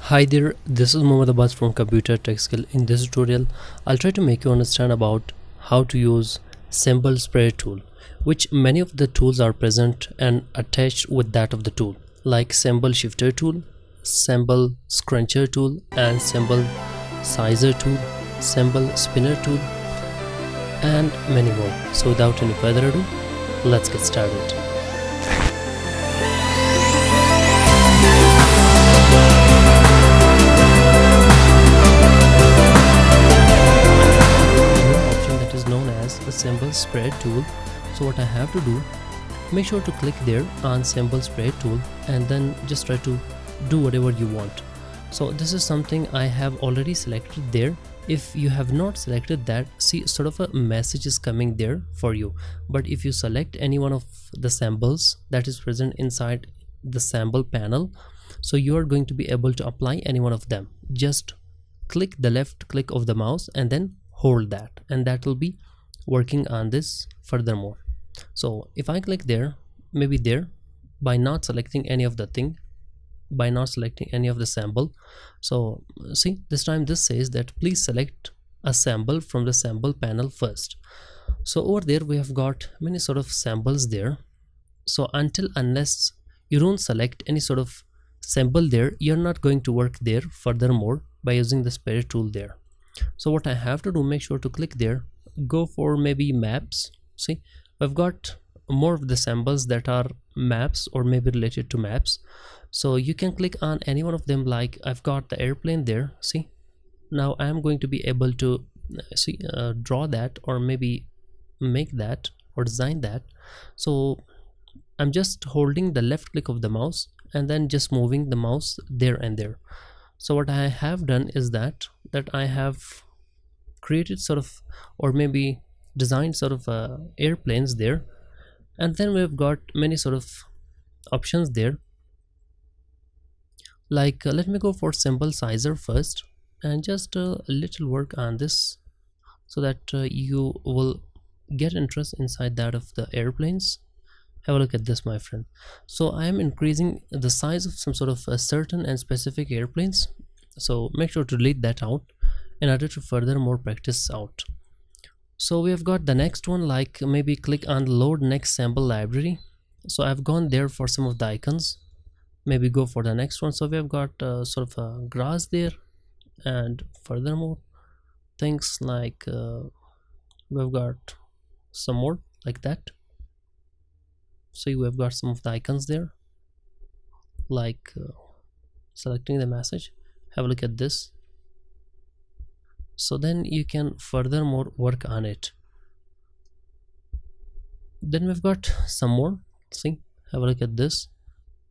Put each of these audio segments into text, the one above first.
Hi there, this is Mohammad Abbas from Computer Tech Skill. In this tutorial, I'll try to make you understand about how to use symbol spreader tool, which many of the tools are present and attached with that of the tool, like symbol shifter tool, symbol scruncher tool, and symbol sizer tool, symbol spinner tool, and many more. So without any further ado, let's get started. The symbol spread tool. So what I have to do, make sure to click there on symbol spread tool and then just try to do whatever you want. So this is something I have already selected there. If you have not selected that, see, sort of a message is coming there for you. But if you select any one of the symbols that is present inside the symbol panel, so you are going to be able to apply any one of them. Just click the left click of the mouse and then hold that, and that will be working on this furthermore. So if I click there, maybe there, by not selecting any of the thing, by not selecting any of the symbol, so see, this time this says that please select a symbol from the symbol panel first. So over there we have got many sort of symbols there. So unless you don't select any sort of symbol there, you're not going to work there furthermore by using the spreader tool there. So what I have to do, make sure to click there, go for maybe maps. See, I've got more of the symbols that are maps or maybe related to maps. So you can click on any one of them, like I've got the airplane there. See, now I'm going to be able to draw that or maybe make that or design that. So I'm just holding the left click of the mouse and then just moving the mouse there and there. So what I have done is that I have created sort of, or maybe designed sort of airplanes there, and then we've got many sort of options there, like let me go for symbol sizer first and just a little work on this so that you will get interest inside that of the airplanes. Have a look at this, my friend. So I am increasing the size of some sort of certain and specific airplanes, so make sure to delete that out in order to further more practice out. So we have got the next one, like maybe click on load next symbol library. So I've gone there for some of the icons, maybe go for the next one. So we have got sort of a grass there, and furthermore things like we've got some more like that. So you have got some of the icons there, like selecting the message. Have a look at this. So then you can furthermore work on it. Then we've got some more. See, have a look at this.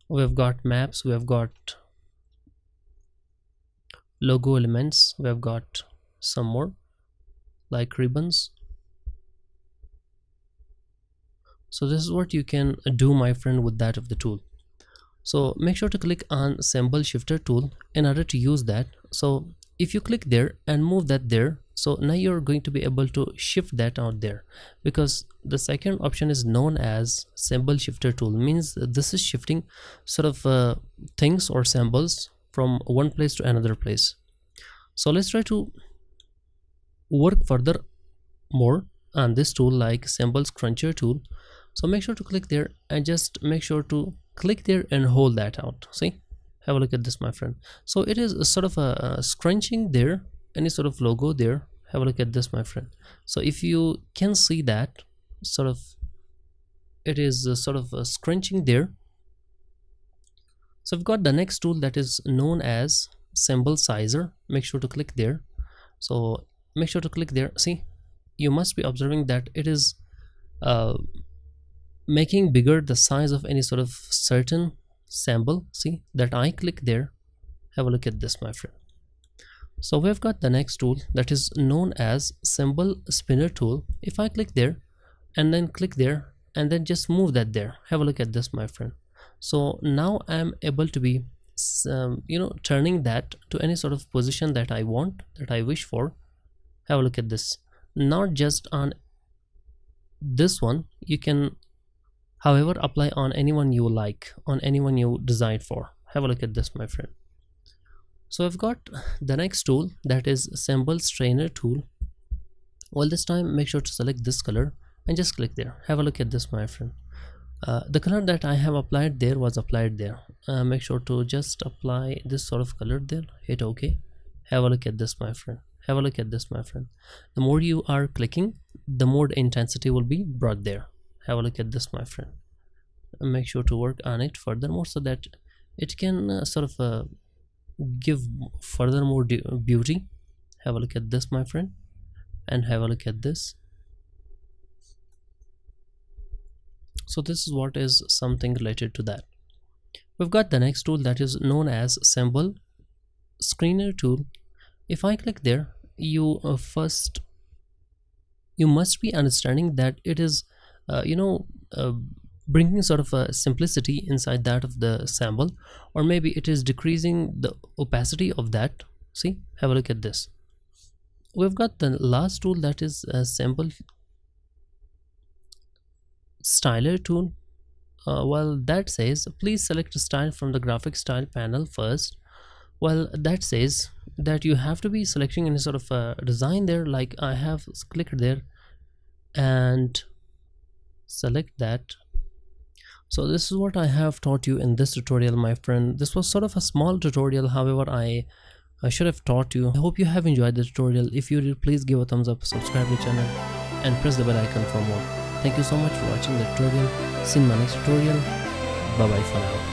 We have got maps, we have got logo elements, we have got some more like ribbons. So this is what you can do, my friend, with that of the tool. So make sure to click on symbol shifter tool in order to use that. So if you click there and move that there, so now you're going to be able to shift that out there, because the second option is known as symbol shifter tool, means this is shifting sort of things or symbols from one place to another place. So let's try to work further more on this tool, like symbol scruncher tool. So make sure to click there and just make sure to click there and hold that out. See, have a look at this, my friend. So it is a sort of a scrunching there, any sort of logo there. Have a look at this, my friend. So if you can see that sort of, it is a sort of a scrunching there. So I've got the next tool that is known as symbol sizer. Make sure to click there. So make sure to click there. See, you must be observing that it is making bigger the size of any sort of certain symbol. See that I click there. Have a look at this, my friend. So we've got the next tool that is known as symbol spinner tool. If I click there and then click there and then just move that there, have a look at this, my friend. So now I'm able to be turning that to any sort of position that I want, that I wish for. Have a look at this. Not just on this one, you can however apply on anyone you like, on anyone you decide for. Have a look at this, my friend. So I've got the next tool, that is symbol strainer tool. Well, this time make sure to select this color and just click there. Have a look at this, my friend. The color that I have applied there was applied there. Make sure to just apply this sort of color there. Hit OK. Have a look at this, my friend. Have a look at this, my friend. The more you are clicking, the more the intensity will be brought there. Have a look at this, my friend. Make sure to work on it furthermore so that it can give furthermore beauty. Have a look at this, my friend, and have a look at this. So this is what is something related to that. We've got the next tool that is known as symbol screener tool. If I click there, you must be understanding that it is bringing sort of a simplicity inside that of the symbol, or maybe it is decreasing the opacity of that. See, have a look at this. We've got the last tool that is a symbol styler tool. Well, that says please select a style from the graphic style panel first. Well, that says that you have to be selecting any sort of a design there, like I have clicked there and select that. So this is what I have taught you in this tutorial, my friend. This was sort of a small tutorial, however I should have taught you. I hope you have enjoyed the tutorial. If you did, please give a thumbs up, subscribe to the channel and press the bell icon for more. Thank you so much for watching the tutorial. See you in my next tutorial. Bye bye for now.